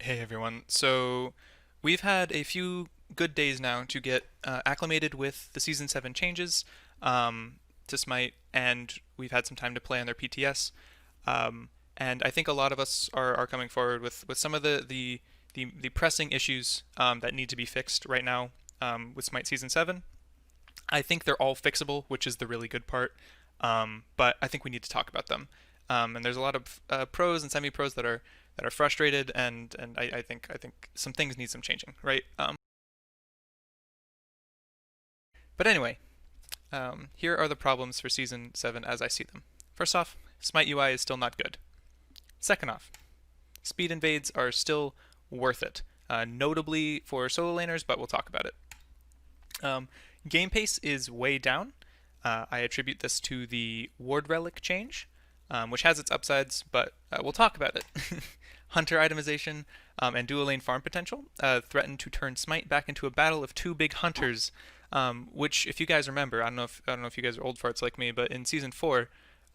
Hey everyone. So we've had a few good days now to get acclimated with the Season 7 changes to Smite, and we've had some time to play on their PTS. And I think a lot of us are coming forward with some of the pressing issues that need to be fixed right now with Smite Season 7. I think they're all fixable, which is the really good part. But I think we need to talk about them. And there's a lot of pros and semi-pros that are frustrated, and I think some things need some changing, right? But anyway, here are the problems for Season 7 as I see them. First off, Smite UI is still not good. Second off, speed invades are still worth it, notably for solo laners, but we'll talk about it. Game pace is way down. I attribute this to the Ward Relic change, which has its upsides, but we'll talk about it. Hunter itemization and dual lane farm potential threaten to turn Smite back into a battle of two big hunters, which, if you guys remember, I don't know if you guys are old farts like me, but in Season 4,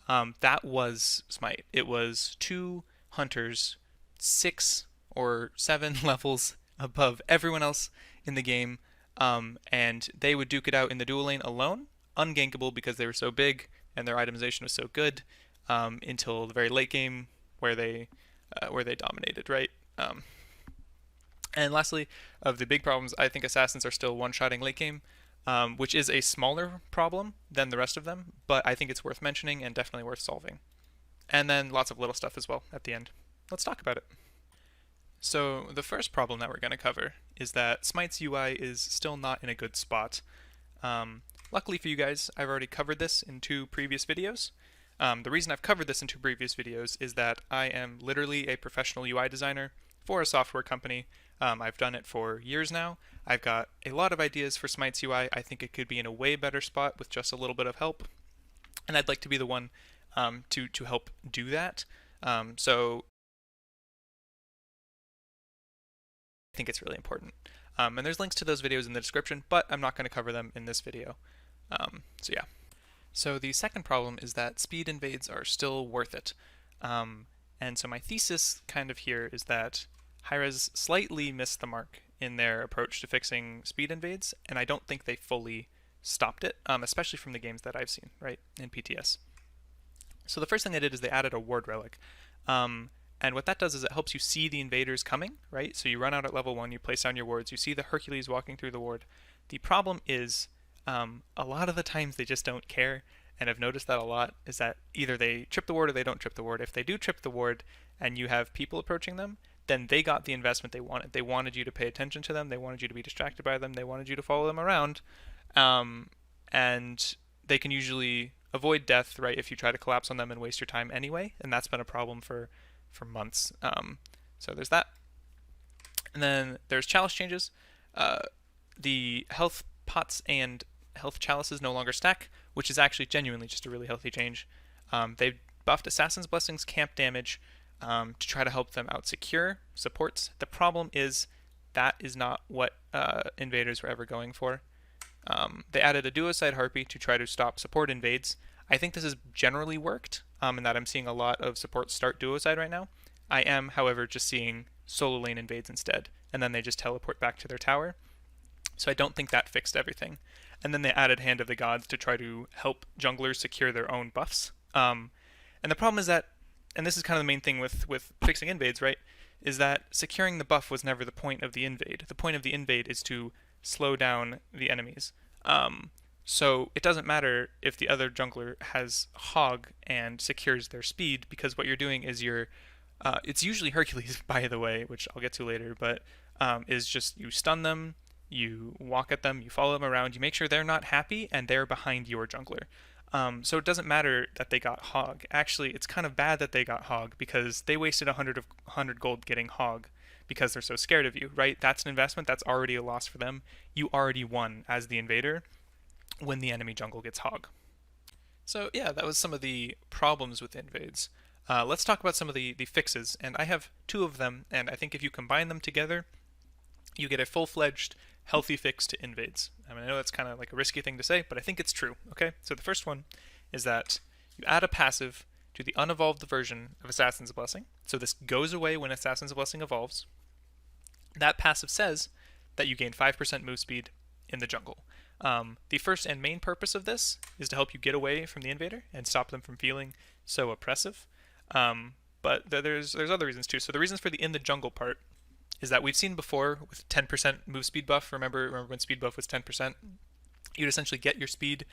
that was Smite. It was two hunters, 6 or 7 levels above everyone else in the game, and they would duke it out in the dual lane alone, ungankable because they were so big and their itemization was so good, until the very late game where they dominated, right? And lastly, of the big problems, I think assassins are still one-shotting late game, which is a smaller problem than the rest of them, but I think it's worth mentioning and definitely worth solving. And then lots of little stuff as well at the end. Let's talk about it. So the first problem that we're going to cover is that Smite's UI is still not in a good spot. Luckily for you guys, I've already covered this in 2 previous videos. The reason I've covered this in 2 previous videos is that I am literally a professional UI designer for a software company. I've done it for years now. I've got a lot of ideas for Smite's UI. I think it could be in a way better spot with just a little bit of help, and I'd like to be the one to help do that. So I think it's really important. And there's links to those videos in the description, but I'm not going to cover them in this video. So yeah. So the second problem is that speed invades are still worth it. And so my thesis kind of here is that Hi-Rez slightly missed the mark in their approach to fixing speed invades, and I don't think they fully stopped it, especially from the games that I've seen, right, in PTS. So the first thing they did is they added a ward relic. And what that does is it helps you see the invaders coming, right? So you run out at level 1, you place down your wards, you see the Hercules walking through the ward. The problem is, a lot of the times they just don't care, and I've noticed that a lot, is that either they trip the ward or they don't trip the ward. If they do trip the ward and you have people approaching them, then they got the investment they wanted. They wanted you to pay attention to them, they wanted you to be distracted by them, they wanted you to follow them around, and they can usually avoid death, right, if you try to collapse on them and waste your time anyway, and that's been a problem for months. So there's that. And then there's chalice changes. The health pots and health chalices no longer stack, which is actually genuinely just a really healthy change. They've buffed Assassin's Blessings camp damage to try to help them out secure supports. The problem is that is not what invaders were ever going for. They added a duo-side harpy to try to stop support invades. I think this has generally worked, in that I'm seeing a lot of supports start duo-side right now. I am, however, just seeing solo lane invades instead, and then they just teleport back to their tower. So I don't think that fixed everything. And then they added Hand of the Gods to try to help junglers secure their own buffs. And the problem is that, and this is kind of the main thing with fixing invades, right, is that securing the buff was never the point of the invade. The point of the invade is to slow down the enemies. So it doesn't matter if the other jungler has Hog and secures their speed, because what you're doing is it's usually Hercules, by the way, which I'll get to later, but is just you stun them, you walk at them, you follow them around, you make sure they're not happy, and they're behind your jungler. So it doesn't matter that they got Hog. Actually, it's kind of bad that they got Hog, because they wasted 100 gold getting Hog because they're so scared of you, right? That's an investment, that's already a loss for them. You already won as the invader when the enemy jungle gets Hog. So yeah, that was some of the problems with invades. Let's talk about some of the fixes, and I have 2 of them, and I think if you combine them together, you get a full-fledged, healthy fix to invades. I mean, I know that's kind of like a risky thing to say, but I think it's true, okay? So the first one is that you add a passive to the unevolved version of Assassin's Blessing. So this goes away when Assassin's Blessing evolves. That passive says that you gain 5% move speed in the jungle. The first and main purpose of this is to help you get away from the invader and stop them from feeling so oppressive. But there's other reasons too. So the reasons for the in the jungle part is that we've seen before with 10% move speed buff. Remember when speed buff was 10%? You'd essentially get your speed,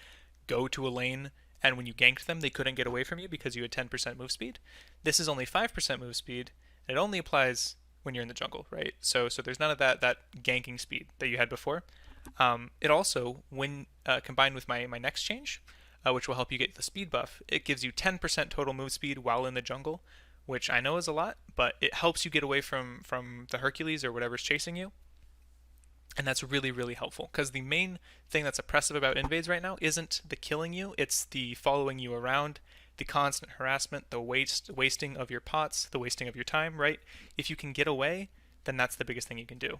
go to a lane, and when you ganked them, they couldn't get away from you because you had 10% move speed. This is only 5% move speed, and it only applies when you're in the jungle, right? So there's none of that ganking speed that you had before. It also, when combined with my next change, which will help you get the speed buff, it gives you 10% total move speed while in the jungle, which I know is a lot, but it helps you get away from the Hercules or whatever's chasing you. And that's really, really helpful because the main thing that's oppressive about invades right now isn't the killing you, it's the following you around, the constant harassment, the wasting of your pots, the wasting of your time, right? If you can get away, then that's the biggest thing you can do.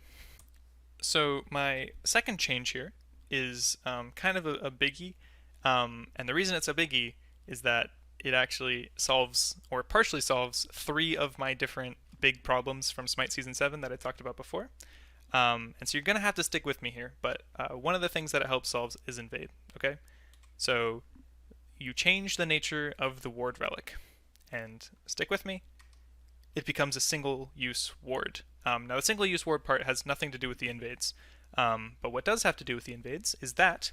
So my second change here is kind of a biggie, and the reason it's a biggie is that it actually solves or partially solves three of my different big problems from Smite Season 7 that I talked about before. And so you're going to have to stick with me here, but one of the things that it helps solve is invade, okay? So you change the nature of the ward relic, and stick with me, it becomes a single-use ward. Now the single-use ward part has nothing to do with the invades, but what does have to do with the invades is that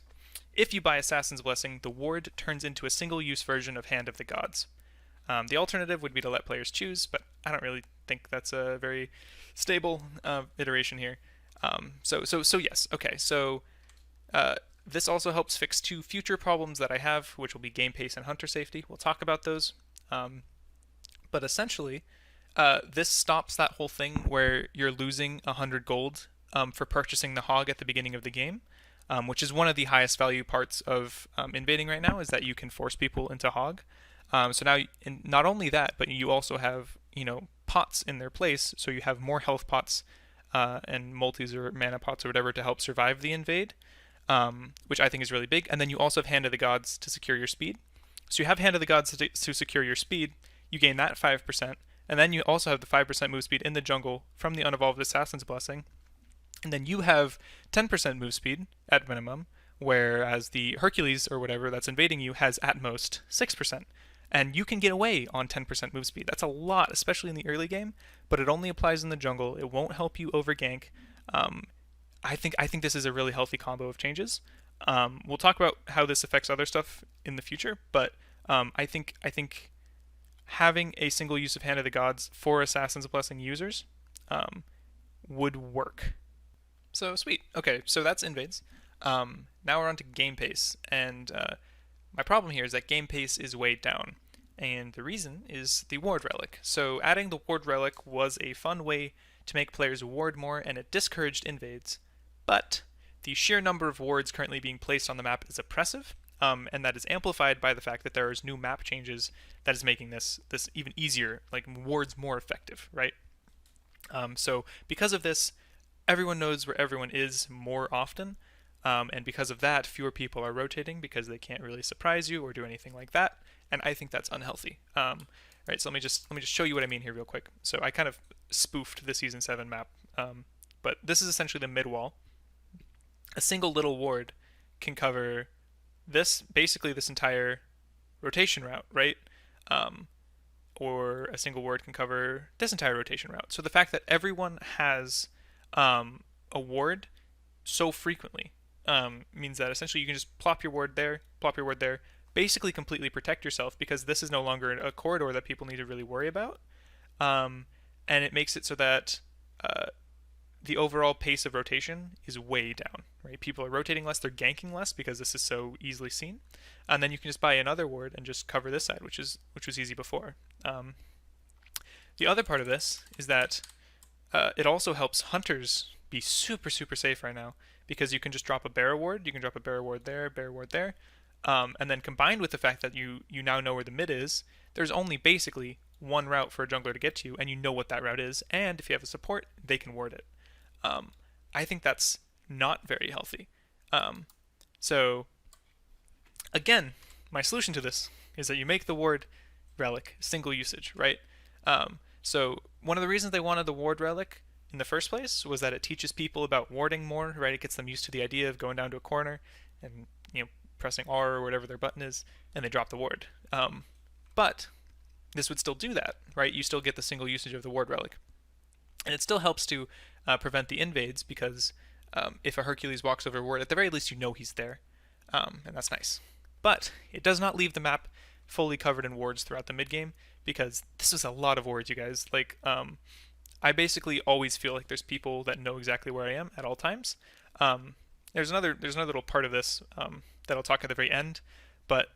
if you buy Assassin's Blessing, the ward turns into a single-use version of Hand of the Gods. The alternative would be to let players choose, but I don't really think that's a very stable iteration here. So yes, okay. So this also helps fix two future problems that I have, which will be game pace and hunter safety. We'll talk about those. But essentially, this stops that whole thing where you're losing 100 gold for purchasing the hog at the beginning of the game, which is one of the highest value parts of invading right now, is that you can force people into hog. So now, not only that, but you also have, pots in their place, so you have more health pots and multis or mana pots or whatever to help survive the invade, which I think is really big. And then you also have Hand of the Gods to secure your speed. So you have Hand of the Gods to secure your speed, you gain that 5%, and then you also have the 5% move speed in the jungle from the unevolved Assassin's Blessing. And then you have 10% move speed at minimum, whereas the Hercules or whatever that's invading you has at most 6%. And you can get away on 10% move speed. That's a lot, especially in the early game, but it only applies in the jungle. It won't help you over gank. I think this is a really healthy combo of changes. We'll talk about how this affects other stuff in the future, but I think having a single use of Hand of the Gods for Assassin's Blessing users would work. So sweet. Okay, so that's invades. Now we're on to game pace, and my problem here is that game pace is weighed down, and the reason is the ward relic. So adding the ward relic was a fun way to make players ward more, and it discouraged invades, but the sheer number of wards currently being placed on the map is oppressive, and that is amplified by the fact that there is new map changes that is making this even easier, like wards more effective, right? So because of this, everyone knows where everyone is more often, and because of that, fewer people are rotating because they can't really surprise you or do anything like that, and I think that's unhealthy. Right, so let me just show you what I mean here real quick. So I kind of spoofed the Season 7 map, but this is essentially the mid wall. A single little ward can cover basically this entire rotation route, right? Or a single ward can cover this entire rotation route. So the fact that everyone has a ward so frequently means that essentially you can just plop your ward there, basically completely protect yourself, because this is no longer a corridor that people need to really worry about. And it makes it so that the overall pace of rotation is way down, right? People are rotating less, they're ganking less because this is so easily seen. And then you can just buy another ward and just cover this side, which was easy before. The other part of this is that it also helps hunters be super, super safe right now, because you can just drop a bear ward. You can drop a bear ward there, and then combined with the fact that you now know where the mid is, there's only basically one route for a jungler to get to you, and you know what that route is. And if you have a support, they can ward it. I think that's not very healthy. So again, my solution to this is that you make the ward relic single usage, right? So one of the reasons they wanted the ward relic in the first place was that it teaches people about warding more, right? It gets them used to the idea of going down to a corner and pressing R or whatever their button is, and they drop the ward. But this would still do that, right? You still get the single usage of the ward relic, and it still helps to prevent the invades because if a Hercules walks over a ward, at the very least you know he's there, and that's nice. But it does not leave the map fully covered in wards throughout the mid game because this is a lot of wards, you guys. Like, I basically always feel like there's people that know exactly where I am at all times. There's another little part of this that I'll talk at the very end, but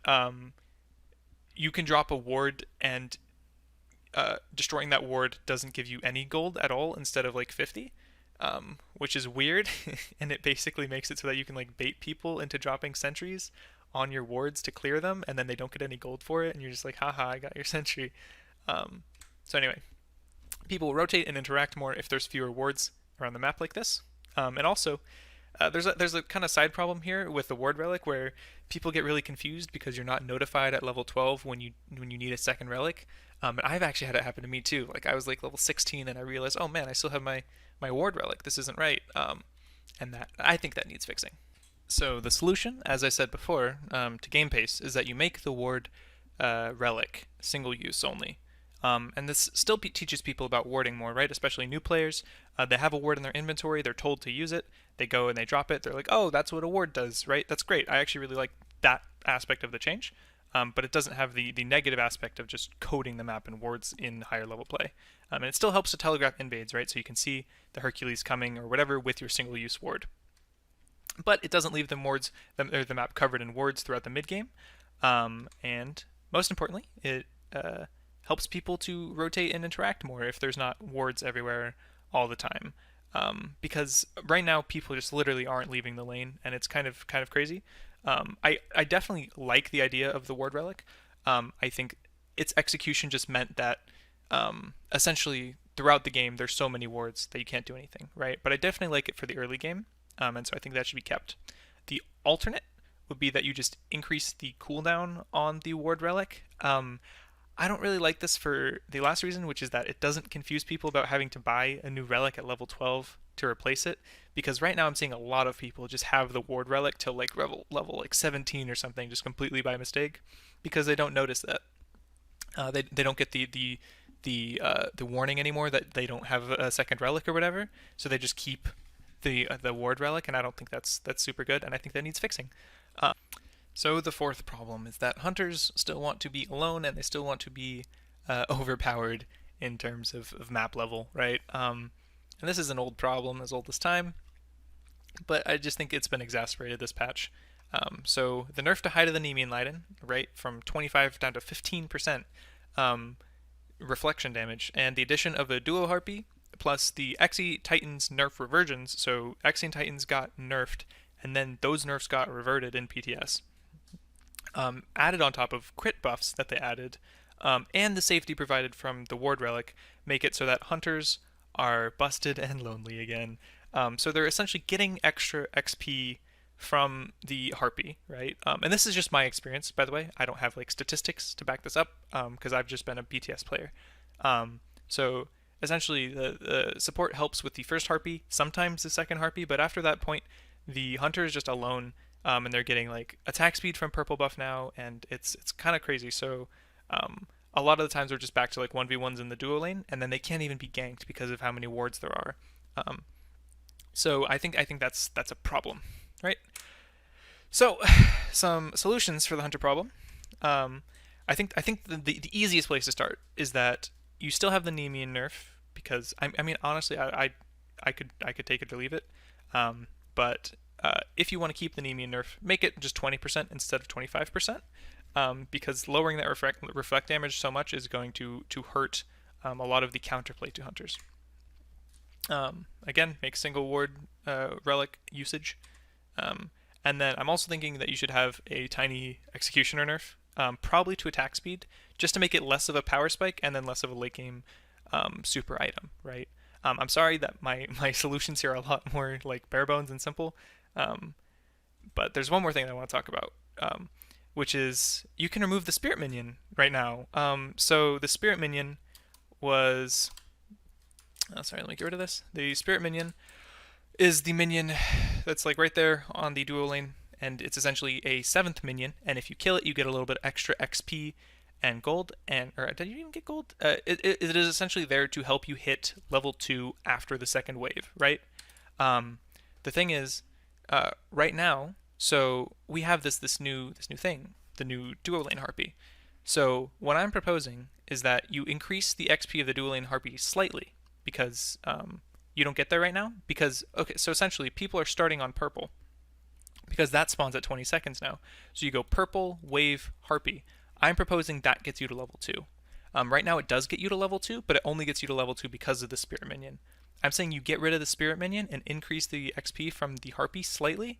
you can drop a ward and destroying that ward doesn't give you any gold at all instead of like 50, which is weird, and it basically makes it so that you can like bait people into dropping sentries on your wards to clear them, and then they don't get any gold for it, and you're just like, haha, I got your sentry. So anyway, people rotate and interact more if there's fewer wards around the map like this, and also there's a kind of side problem here with the ward relic where people get really confused because you're not notified at level 12 when you need a second relic. And I've actually had it happen to me too. Like I was like level 16 and I realized, oh man, I still have my ward relic. This isn't right. And that I think that needs fixing. So the solution, as I said before, to game pace is that you make the ward relic single use only. And this still teaches people about warding more, right? Especially new players. They have a ward in their inventory. They're told to use it. They go and they drop it. They're like, oh, that's what a ward does, right? That's great. I actually really like that aspect of the change. But it doesn't have the negative aspect of just coding the map in wards in higher level play. And it still helps to telegraph invades, right? So you can see the Hercules coming or whatever with your single use ward. But it doesn't leave the map covered in wards throughout the mid game. And most importantly, it helps people to rotate and interact more if there's not wards everywhere all the time. Because right now people just literally aren't leaving the lane, and it's kind of crazy. I definitely like the idea of the ward relic. I think its execution just meant that essentially throughout the game there's so many wards that you can't do anything, right? But I definitely like it for the early game, and so I think that should be kept. The alternate would be that you just increase the cooldown on the ward relic. I don't really like this for the last reason, which is that it doesn't confuse people about having to buy a new relic at level 12 to replace it. Because right now I'm seeing a lot of people just have the ward relic till like level like 17 or something, just completely by mistake, because they don't notice that. They don't get the warning anymore that they don't have a second relic or whatever, so they just keep the ward relic, and I don't think that's super good, and I think that needs fixing. So the fourth problem is that hunters still want to be alone, and they still want to be overpowered in terms of map level, right? And this is an old problem, as old as time, but I just think it's been exacerbated this patch. So the nerf to Height of the Nemean Leiden, right, from 25 down to 15% reflection damage, and the addition of a Duo Harpy, plus the Exi Titans nerf reversions, so Exi Titans got nerfed, and then those nerfs got reverted in PTS. Added on top of crit buffs that they added, and the safety provided from the ward relic, make it so that hunters are busted and lonely again. So they're essentially getting extra XP from the Harpy, right? And this is just my experience, by the way. I don't have like statistics to back this up because I've just been a BTS player. So essentially the support helps with the first Harpy, sometimes the second Harpy, but after that point, the hunter is just alone. And they're getting like attack speed from purple buff now, and it's kind of crazy. So a lot of the times we're just back to like 1v1s in the duo lane, and then they can't even be ganked because of how many wards there are. So I think that's a problem, right? So some solutions for the hunter problem. I think the easiest place to start is that you still have the Nemean nerf, because I mean honestly I could take it or leave it, but if you want to keep the Nemean nerf, make it just 20% instead of 25%, because lowering that reflect damage so much is going to hurt a lot of the counterplay to hunters. Again, make single ward relic usage, and then I'm also thinking that you should have a tiny executioner nerf, probably to attack speed, just to make it less of a power spike and then less of a late game super item, right? I'm sorry that my solutions here are a lot more like bare bones and simple. But there's one more thing I want to talk about, which is you can remove the spirit minion right now. So the spirit minion was Sorry, let me get rid of this. The Spirit Minion is the minion that's like right there on the duo lane, and it's essentially a 7th minion, and if you kill it, you get a little bit extra XP and gold, or did you even get gold? It is essentially there to help you hit level 2 after the second wave, right? Um, the thing is, right now, so we have this new thing, the new duo lane harpy. So what I'm proposing is that you increase the XP of the dual lane harpy slightly because you don't get there right now. Because okay, so essentially people are starting on purple because that spawns at 20 seconds now. So you go purple, wave, harpy. I'm proposing that gets you to level 2. Right now it does get you to level 2, but it only gets you to level 2 because of the spirit minion. I'm saying you get rid of the spirit minion and increase the XP from the harpy slightly,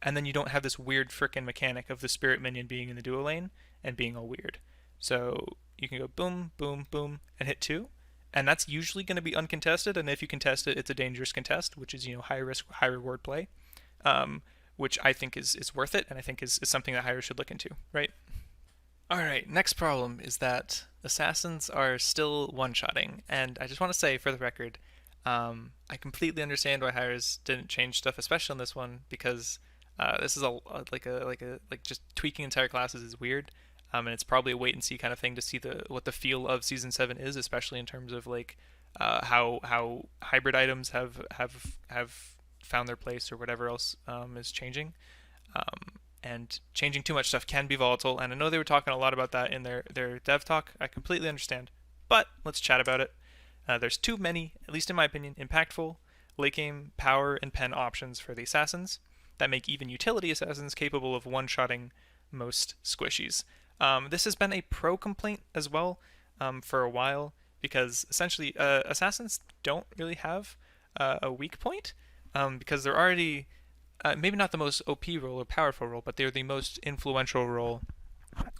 and then you don't have this weird frickin' mechanic of the spirit minion being in the duo lane and being all weird. So you can go boom, boom, boom, and hit 2, and that's usually going to be uncontested. And if you contest it, it's a dangerous contest, which is high risk, high reward play, um, which I think is worth it, and I think is something that hires should look into, right? All right, next problem is that assassins are still one-shotting, and I just want to say for the record, I completely understand why hires didn't change stuff, especially on this one, because this is like just tweaking entire classes is weird, and it's probably a wait and see kind of thing to see what the feel of season 7 is, especially in terms of like how hybrid items have found their place or whatever else is changing. And changing too much stuff can be volatile, and I know they were talking a lot about that in their dev talk. I completely understand, but let's chat about it. There's too many, at least in my opinion, impactful late game power and pen options for the assassins that make even utility assassins capable of one-shotting most squishies. This has been a pro complaint as well for a while, because essentially assassins don't really have a weak point, because they're already maybe not the most OP role or powerful role, but they're the most influential role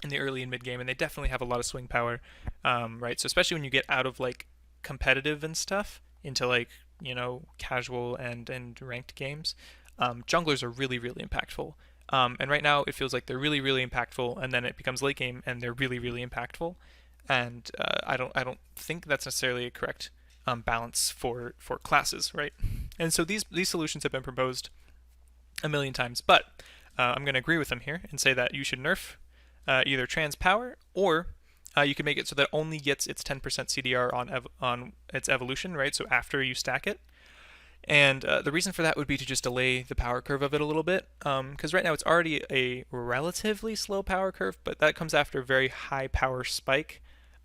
in the early and mid game, and they definitely have a lot of swing power, right? So especially when you get out of like competitive and stuff into like casual and ranked games, junglers are really impactful. And right now it feels like they're really impactful, and then it becomes late game and they're really impactful. And I don't think that's necessarily a correct balance for classes, right? And so these solutions have been proposed a million times, but I'm going to agree with them here and say that you should nerf either trans power, or you can make it so that it only gets its 10% CDR on its evolution, right? So after you stack it. And the reason for that would be to just delay the power curve of it a little bit, because right now it's already a relatively slow power curve, but that comes after a very high power spike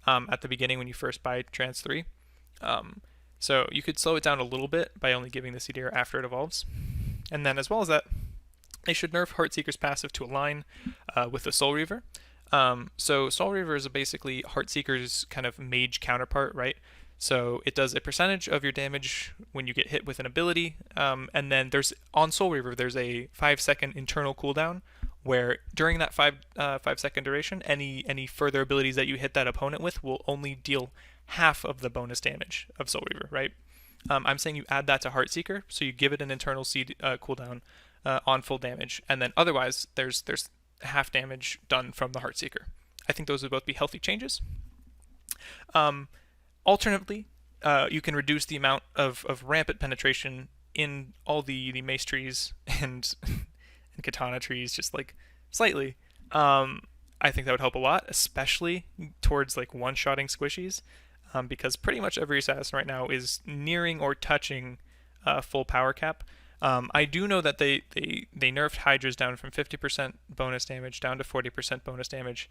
at the beginning when you first buy Trans 3. So you could slow it down a little bit by only giving the CDR after it evolves. And then as well as that, they should nerf Heartseeker's passive to align with the Soul Reaver. So Soul Reaver is basically Heartseeker's kind of mage counterpart, right? So it does a percentage of your damage when you get hit with an ability, and then on Soul Reaver there's a 5-second internal cooldown where during that 5-second duration, any further abilities that you hit that opponent with will only deal half of the bonus damage of Soul Reaver, right? I'm saying you add that to Heartseeker, so you give it an internal cooldown on full damage, and then otherwise there's half damage done from the Heartseeker. I think those would both be healthy changes. Alternatively, you can reduce the amount of rampant penetration in all the mace trees and katana trees just like slightly. I think that would help a lot, especially towards like one-shotting squishies, because pretty much every assassin right now is nearing or touching full power cap. I do know that they nerfed Hydras down from 50% bonus damage down to 40% bonus damage.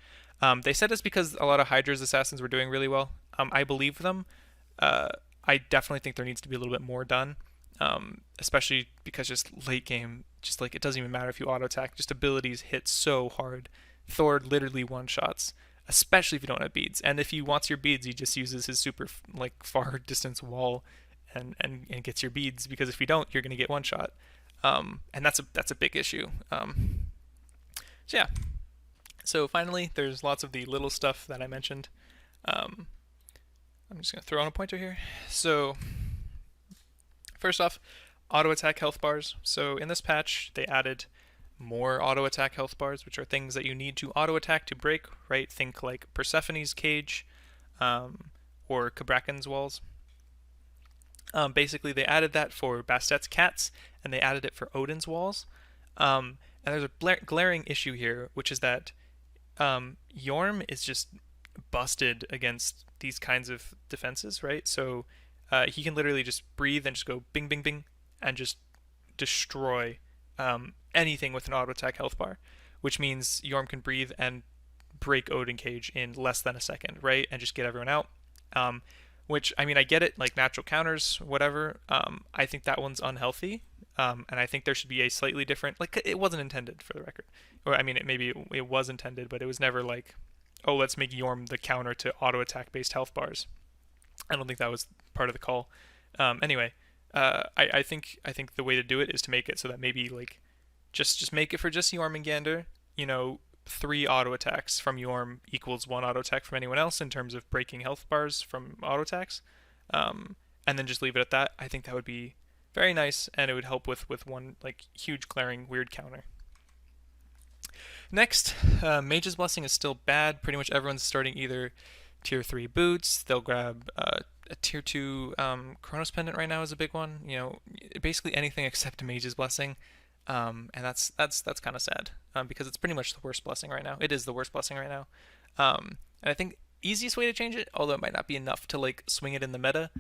They said it's because a lot of Hydra's assassins were doing really well. I believe them. I definitely think there needs to be a little bit more done, especially because just late game, just like it doesn't even matter if you auto attack, just abilities hit so hard. Thor literally one-shots, especially if you don't have beads. And if he wants your beads, he just uses his super like far distance wall and gets your beads, because if you don't, you're going to get one shot. And that's a big issue. So yeah. So finally, there's lots of the little stuff that I mentioned. I'm just going to throw on a pointer here. So first off, auto attack health bars. So in this patch, they added more auto attack health bars, which are things that you need to auto attack to break, right? Think like Persephone's cage, or Kabrakan's walls. Basically, they added that for Bastet's cats, and they added it for Odin's walls. And there's a glaring issue here, which is that Yorm is just busted against these kinds of defenses, right? So he can literally just breathe and just go bing, bing, bing, and just destroy anything with an auto attack health bar, which means Yorm can breathe and break Odin Cage in less than a second, right? And just get everyone out. Um, which, I mean, I get it, like natural counters, whatever. I think that one's unhealthy. And I think there should be a slightly different, like, it wasn't intended for the record. Or, I mean, it was intended, but it was never like, oh, let's make Yorm the counter to auto attack based health bars. I don't think that was part of the call. Anyway, I think the way to do it is to make it so that maybe like just make it for just Jormungandr. You know, 3 auto attacks from Yorm equals 1 auto attack from anyone else in terms of breaking health bars from auto attacks, and then just leave it at that. I think that would be very nice, and it would help with one like huge glaring weird counter. Next, Mage's Blessing is still bad. Pretty much everyone's starting either tier 3 boots. They'll grab a tier 2 Chronos Pendant right now is a big one. You know, basically anything except Mage's Blessing. And that's kind of sad because it's pretty much the worst blessing right now. It is the worst blessing right now. And I think easiest way to change it, although it might not be enough to like swing it in the meta,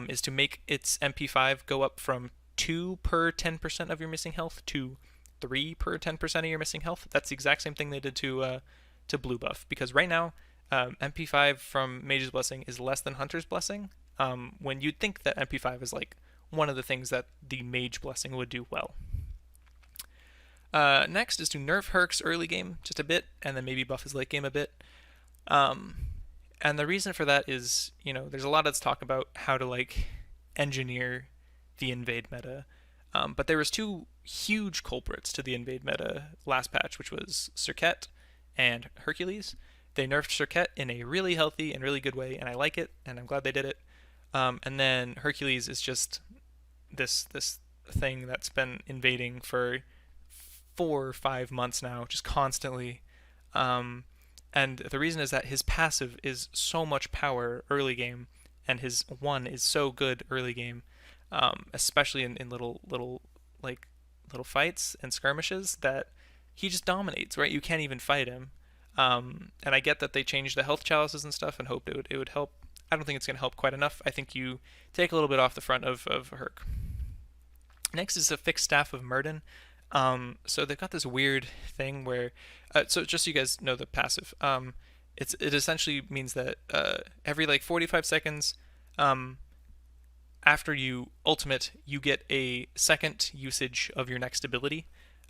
is to make its MP5 go up from 2 per 10% of your missing health to 3 per 10% of your missing health. That's the exact same thing they did to blue buff, because right now MP5 from Mage's Blessing is less than Hunter's Blessing. When you'd think that MP5 is like one of the things that the Mage Blessing would do well. Next is to nerf Herc's early game just a bit, and then maybe buff his late game a bit. And the reason for that is, you know, there's a lot of talk about how to like engineer the invade meta. But there was 2 huge culprits to the invade meta last patch, which was Serket and Hercules. They nerfed Serket in a really healthy and really good way, and I like it, and I'm glad they did it. And then Hercules is just this thing that's been invading for 4 or 5 months now, just constantly. And the reason is that his passive is so much power early game, and his 1 is so good early game, especially in little fights and skirmishes, that he just dominates. Right, you can't even fight him. And I get that they changed the health chalices and stuff, and hoped it would help. I don't think it's going to help quite enough. I think you take a little bit off the front of Herc. Next is a fixed staff of Murden. So they've got this weird thing where, so just so you guys know the passive, it essentially means that every like 45 seconds, after you ultimate, you get a second usage of your next ability,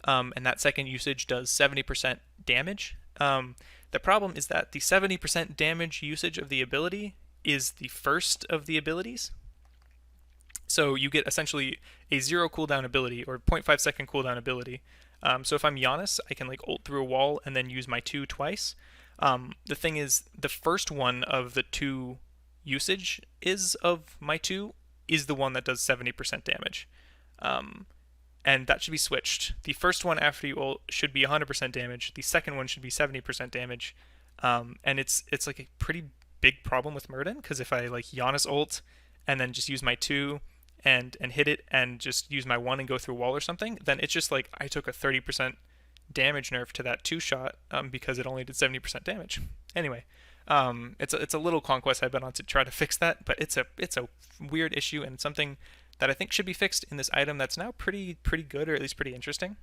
and that second usage does 70% damage. The problem is that the 70% damage usage of the ability is the first of the abilities. So you get essentially a 0 cooldown ability, or 0.5 second cooldown ability. So if I'm Giannis, I can like ult through a wall and then use my 2 twice. The thing is, the first one of the 2 usage is of my 2 is the one that does 70% damage. And that should be switched. The first one after you ult should be 100% damage. The second one should be 70% damage. And it's like a pretty big problem with Murden, because if I like Giannis ult and then just use my 2 and hit it and just use my 1 and go through a wall or something, then it's just like I took a 30% damage nerf to that 2 shot because it only did 70% damage. Anyway, it's a little conquest I've been on to try to fix that, but it's a weird issue, and something that I think should be fixed in this item that's now pretty good, or at least pretty interesting.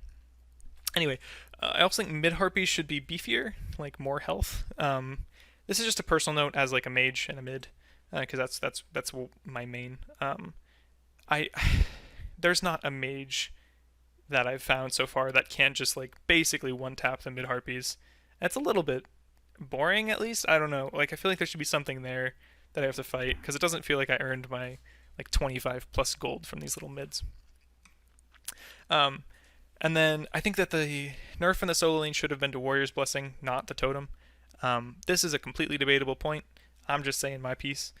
Anyway, I also think mid harpies should be beefier, like more health. This is just a personal note as like a mage and a mid, because that's my main. There's not a mage that I've found so far that can't just like basically one tap the mid harpies. That's a little bit boring, at least. I don't know. Like I feel like there should be something there that I have to fight, because it doesn't feel like I earned my like 25 plus gold from these little mids. And then I think that the nerf in the solo lane should have been to Warrior's Blessing, not the Totem. This is a completely debatable point. I'm just saying my piece.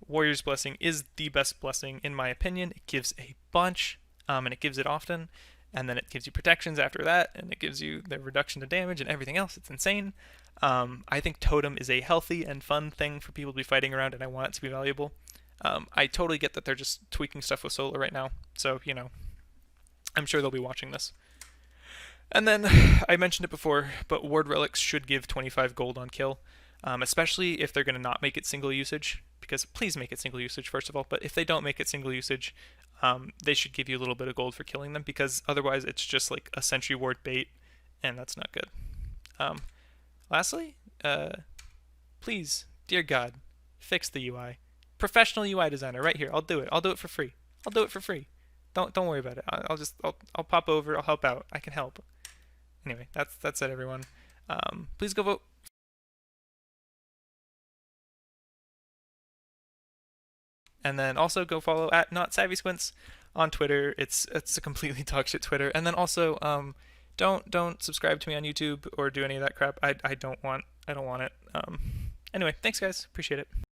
Warrior's Blessing is the best blessing in my opinion. It gives a bunch, and it gives it often, and then it gives you protections after that, and it gives you the reduction to damage and everything else. It's insane. I think Totem is a healthy and fun thing for people to be fighting around, and I want it to be valuable. I totally get that they're just tweaking stuff with solo right now, so I'm sure they'll be watching this. And then I mentioned it before, but ward relics should give 25 gold on kill, especially if they're going to not make it single usage. Because please make it single usage first of all. But if they don't make it single usage, they should give you a little bit of gold for killing them, because otherwise it's just like a sentry ward bait, and that's not good. Lastly, please, dear God, fix the UI. Professional UI designer, right here. I'll do it. I'll do it for free. I'll do it for free. Don't worry about it. I'll pop over. I'll help out. I can help. Anyway, that's it, everyone. Please go vote. And then also go follow at NotSavvySquints on Twitter. It's a completely dog shit Twitter. And then also don't subscribe to me on YouTube or do any of that crap. I don't want it. Anyway, thanks guys. Appreciate it.